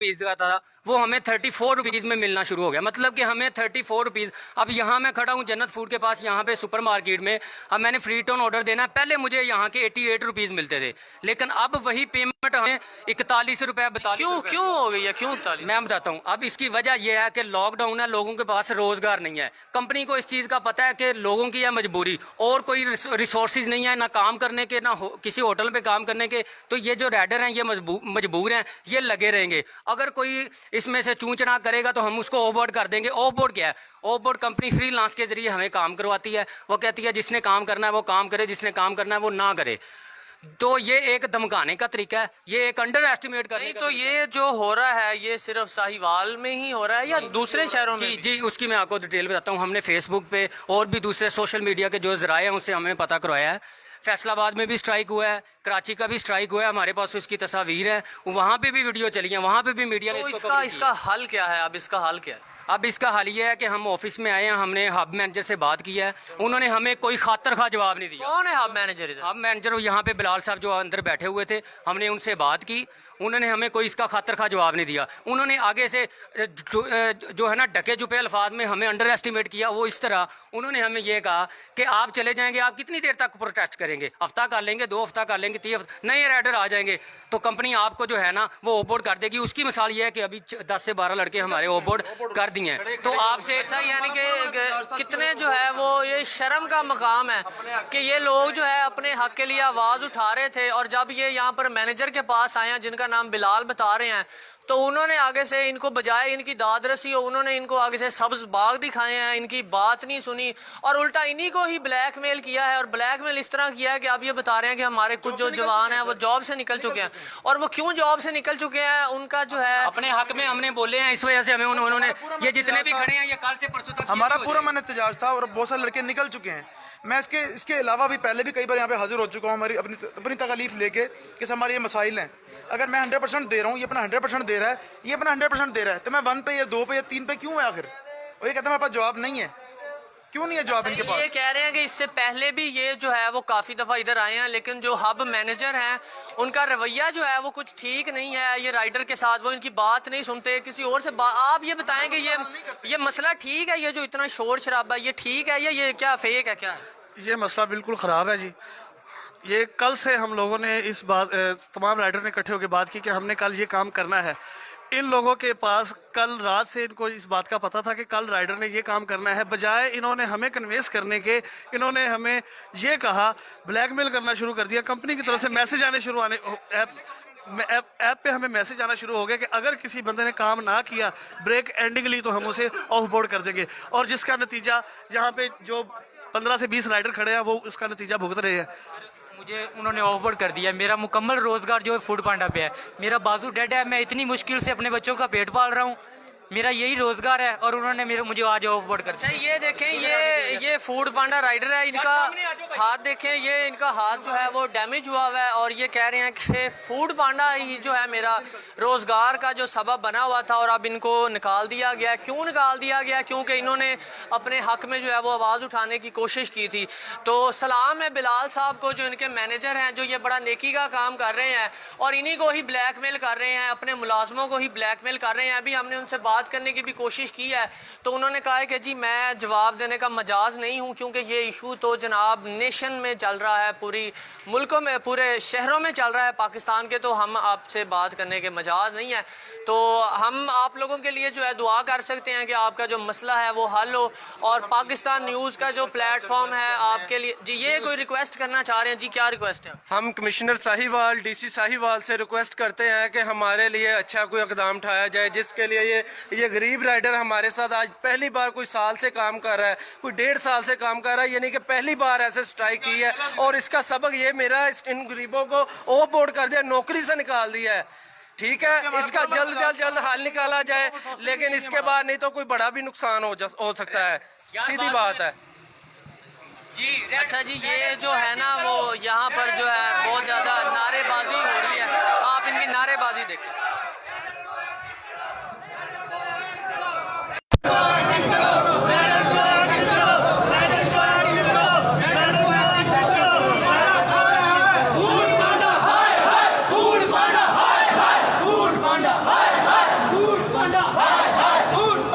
Rupees का था वो हमें 34 रुपीज़ में मिलना शुरू हो गया। मतलब कि हमें 34 रुपीज़, अब यहाँ मैं खड़ा हूँ जन्नत फूड के पास, यहाँ पे सुपर मार्केट में, अब मैंने फ्री टोन ऑर्डर देना है, पहले मुझे यहाँ के 88 रुपीज़ मिलते थे, लेकिन अब वही पेमेंट हमें 41 रुपये 42। क्यों हो गई है, क्यों 41? मैं बताता हूँ। अब इसकी वजह यह है कि लॉकडाउन है, लोगों के पास रोज़गार नहीं है, कंपनी को इस चीज़ का पता है कि लोगों की है मजबूरी, और कोई रिसोर्सेज नहीं है ना काम करने के, ना किसी होटल पे काम करने के, तो ये जो राइडर हैं ये मजबूर हैं, ये लगे रहेंगे। अगर कोई इसमें से चूंचना करेगा तो हम उसको ऑफ बोर्ड कर देंगे। ऑफ बोर्ड क्या है? ऑफ बोर्ड कंपनी फ्रीलांस के जरिए हमें काम करवाती है, वो कहती है जिसने काम करना है वो काम करे, जिसने काम करना है वो ना करे। तो ये एक धमकाने का तरीका है, ये एक अंडर एस्टिमेट करने का। तो ये जो हो रहा है ये सिर्फ साहिवाल में ही हो रहा है या दूसरे शहरों में? जी, उसकी मैं आपको डिटेल बताता हूँ। हमने फेसबुक पे और भी दूसरे सोशल मीडिया के जो जराए हैं उससे हमें पता करवाया है। फैसलाबाद में भी स्ट्राइक हुआ है, कराची का भी स्ट्राइक हुआ है, हमारे पास उसकी तस्वीर है, वहाँ पे भी वीडियो चली है, वहाँ पे भी मीडिया ने इसका हल क्या है? अब इसका हल क्या है? अब इसका हल ये है कि हम ऑफिस में आए हैं, हमने हब मैनेजर से बात की है, उन्होंने हमें कोई खातर खा जवाब नहीं दिया। कौन है हब मैनेजर? हब मैनेजर यहाँ पे बिलाल साहब जो अंदर बैठे हुए थे, हमने उनसे बात की, उन्होंने हमें कोई इसका खातर खा जवाब नहीं दिया। उन्होंने आगे से जो है ना ढके छुपे अल्फाज में हमें अंडर एस्टिमेट किया। वो इस तरह उन्होंने हमें ये कहा कि आप चले जाएंगे, आप कितनी देर तक प्रोटेस्ट करेंगे, हफ्ता कर लेंगे, 2 हफ्ता कर लेंगे, 3 हफ्ता, नए राइडर आ जाएंगे तो कंपनी आपको जो है ना वो ओबोर्ड कर देगी। उसकी मिसाल ये है कि अभी 10 से 12 लड़के हमारे ओबोर्ड कर दिए हैं। तो आपसे यानी कि कितने जो है वो ये शर्म का मकाम है कि ये लोग जो है अपने हक के लिए आवाज़ उठा रहे थे, और जब ये यहाँ पर मैनेजर के पास आए हैं जिनका नाम बिलाल बता रहे हैं, तो उन्होंने आगे से इनको बजाय इनकी दाद रसी हो, उन्होंने इनको आगे से सब्ज बाग दिखाए हैं, इनकी बात नहीं सुनी और उल्टा इन्हीं को ही ब्लैकमेल किया है। और ब्लैकमेल इस तरह किया है कि अब ये बता रहे हैं कि हमारे कुछ जो जवान हैं वो जॉब से निकल चुके हैं, और वो क्यों जॉब से निकल चुके हैं उनका जो है अपने हक में हमने बोले हैं, इस वजह से हमें उन्होंने ये जितने भी खड़े हैं ये कल से परसों तक हमारा पूरा मन एहतजाज था और बहुत सारे लड़के निकल चुके हैं। मैं इसके अलावा भी पहले भी कई बार यहाँ पे हाजिर हो चुका हूँ हमारी अपनी तकलीफ लेके कि हमारे ये मसाइल हैं। अगर मैं 100% दे रहा हूँ, ये अपना 100% दे रहा है, ये अपना 100% दे रहा है, तो मैं 1 पे या 2 पे या 3 पे क्यों है आखिर? और ये कहता है मेरे पास जवाब नहीं है। क्यों नहीं है जवाब इनके पास? ये कह रहे हैं कि इससे पहले भी ये जो है वो काफ़ी दफ़ा इधर आए हैं, लेकिन जो हब मैनेजर हैं उनका रवैया जो है वो कुछ ठीक नहीं है ये राइडर के साथ, वो इनकी बात नहीं सुनते, किसी और से आप ये बताएं कि ये मसला ठीक है, ये जो इतना शोर शराबा ये ठीक है या ये क्या फेक है, क्या है? ये मसला बिल्कुल ख़राब है जी। ये कल से हम लोगों ने इस बात तमाम राइडर ने इकट्ठे होकर बात की कि हमने कल ये काम करना है। इन लोगों के पास कल रात से इनको इस बात का पता था कि कल राइडर ने ये काम करना है, बजाय इन्होंने हमें कन्वेंस करने के इन्होंने हमें ये कहा, ब्लैकमेल करना शुरू कर दिया। कंपनी की तरफ से मैसेज आने शुरू आने ऐप पे हमें मैसेज आना शुरू हो गया कि अगर किसी बंदे ने काम ना किया ब्रेक एंडिंगली तो हम उसे ऑफ बोर्ड कर देंगे, और जिसका नतीजा यहाँ पे जो 15 से 20 राइडर खड़े हैं वो उसका नतीजा भुगत रहे हैं। मुझे उन्होंने ऑफबोर्ड कर दिया, मेरा मुकम्मल रोज़गार जो है फूड पांडा पे है, मेरा बाजू डेड है, मैं इतनी मुश्किल से अपने बच्चों का पेट पाल रहा हूँ, मेरा यही रोज़गार है, और उन्होंने मुझे आज ऑफबोर्ड कर दिया। ये देखें, ये फूड पांडा राइडर है, इनका हाथ देखें, ये इनका हाथ जो है वो डैमेज हुआ हुआ है, और ये कह रहे हैं कि फूड पांडा ही जो है मेरा रोज़गार का जो सबब बना हुआ था और अब इनको निकाल दिया गया। क्यों निकाल दिया गया? क्योंकि इन्होंने अपने हक में जो है वो आवाज़ उठाने की कोशिश की थी। तो सलाम है बिलाल साहब को जो इनके मैनेजर हैं, जो ये बड़ा नेकी का काम कर रहे हैं और इन्हीं को ही ब्लैकमेल कर रहे हैं, अपने मुलाजमों को ही ब्लैकमेल कर रहे हैं। अभी हमने उनसे बात करने की भी कोशिश की है तो उन्होंने कहा है कि जी मैं जवाब देने का मजाज नहीं हूं, क्योंकि ये इशू तो जनाब नेशन में चल रहा है, पूरी मुल्कों में, पूरे शहरों में चल रहा है पाकिस्तान के, तो हम आपसे बात करने के मजाज नहीं है। तो हम आप लोगों के लिए जो है दुआ कर सकते हैं कि आपका जो मसला है वो हल हो, और पाकिस्तान न्यूज़ का जो प्लेटफॉर्म है आपके लिए। जी ये कोई रिक्वेस्ट करना चाह रहे हैं? जी क्या रिक्वेस्ट है? हम कमिश्नर साहिवाल, डीसी साहिवाल से रिक्वेस्ट करते हैं कि हमारे लिए अच्छा कोई इकदाम उठाया जाए, जिसके लिए ये गरीब राइडर हमारे साथ आज पहली बार कोई साल से काम कर रहा है, कोई 1.5 साल से काम कर रहा है, यानी कि पहली बार ऐसे स्ट्राइक की है, और इसका सबक ये मेरा इन गरीबों को ऑफ बोर्ड कर दिया, नौकरी से निकाल दिया है। ठीक है, इसका जल्द हल निकाला जाए, लेकिन इसके बाद नहीं तो कोई बड़ा भी नुकसान हो सकता है, सीधी बात है जी। अच्छा जी, ये जो है ना वो यहाँ पर जो है बहुत ज़्यादा नारेबाजी हो रही है, आप इनकी नारेबाजी देखें।